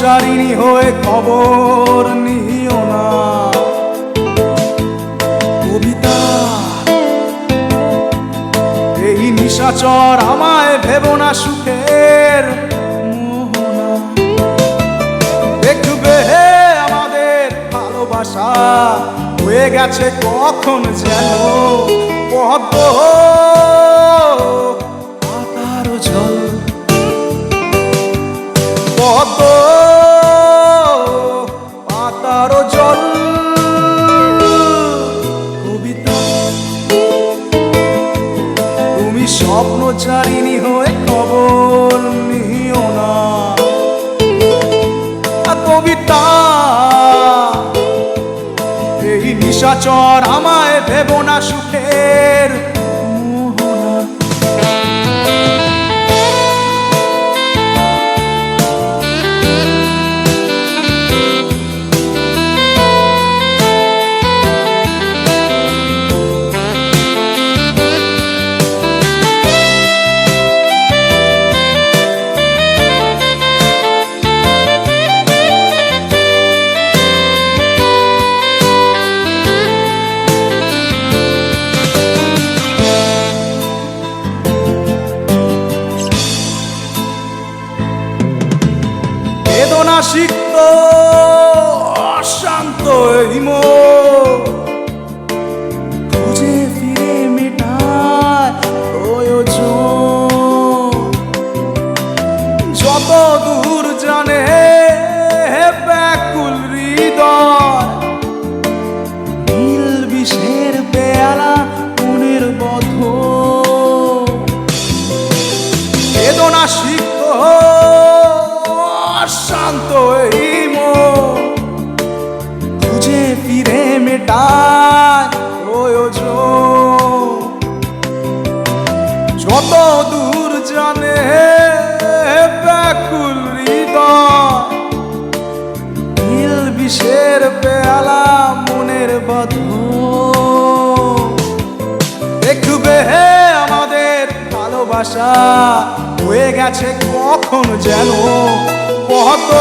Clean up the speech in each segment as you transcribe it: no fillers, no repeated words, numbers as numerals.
স্বপ্নচারিণী হয়ে খবর নিও না। কবিতা এই নিশাচর আমায় ভেবো না সুখের মোহনা। দেখবে আমাদের ভালোবাসা হয়ে গেছে কখন যেন পদ্ম পাতার জল, পদ্ম পাতার জল। কবিতা তুমি স্বপ্নচারিণী হয়ে খবর নিও না। কবিতা এই নিশাচর আমায় ভেবো না সুখের মোহনা। বেদনা সিক্ত অশান্ত এই মন খুঁজে ফিরে মেটায় প্রয়োজন। যত দূর জানে ব্যাকুল হৃদয়, নীল বিষের পেয়ালা মনের বধ। বেদনা সিক্ত শান্ত এই মন খুঁজে ফিরে মেটায় প্রয়োজন। যত দূর জানে ব্যাকুল হৃদয়, নীল বিষের পেয়ালা মনের বধ। দেখবে আমাদের ভালোবাসা হয়ে গেছে কখন যেন পদ্ম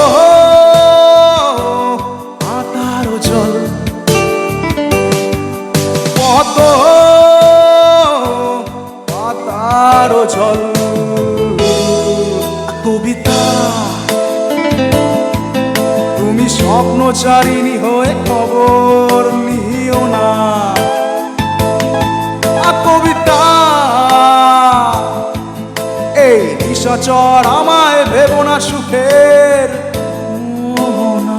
পাতার জল, পদ্ম পাতার জল। কবিতা তুমি স্বপ্নচারিণী হয়ে খবর নিও না। কবিতা এই নিশাচর আমায় ভেবো না সুখের মোহনা।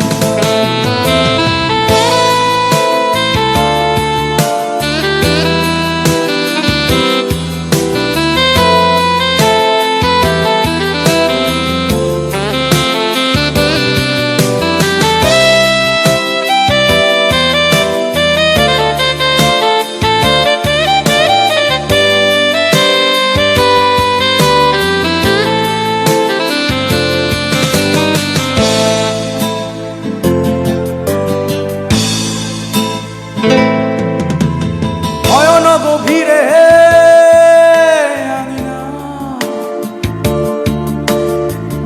গভীরে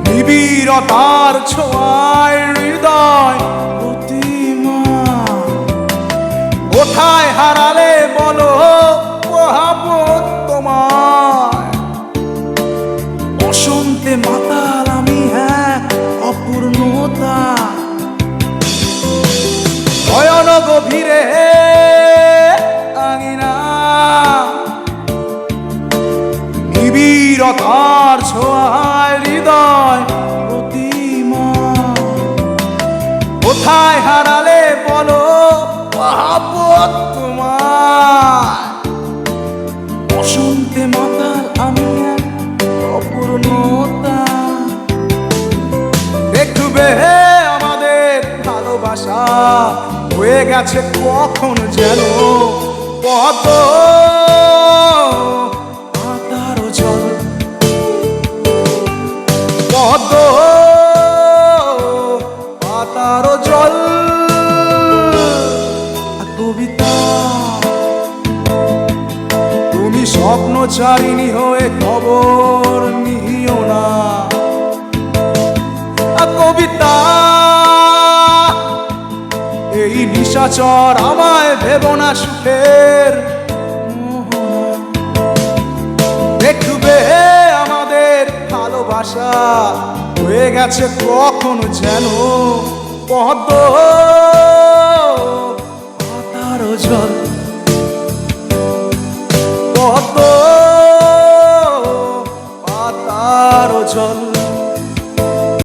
নিবিড়তার ছোঁয়ায় হৃদয় প্রতিমা। কোথায় হারালে বলো মহাবত তোমায়, বসন্তে মাতাল আমি হ্যাঁ অপূর্ণতা। নয়ন গভীরে নিবিড়তার ছোঁয়ায় হৃদয় প্রতিমা। কোথায় হারালে বলো মহাবত তোমায়, বসন্তে মাতাল আমি অপূর্ণতা। দেখবে আমাদের ভালোবাসা হয়ে গেছে কখন যেন পদ্ম পাতার জল, পদ্ম পাতার জল। কবিতা তুমি স্বপ্নচারিণী হয়ে খবর নিও না। কবিতা কবিতা। এই নিশাচর আমায় ভেবো না সুখের মোহনা। দেখবে আমাদের ভালোবাসা হয়ে গেছে কখনো যেন পদ্ম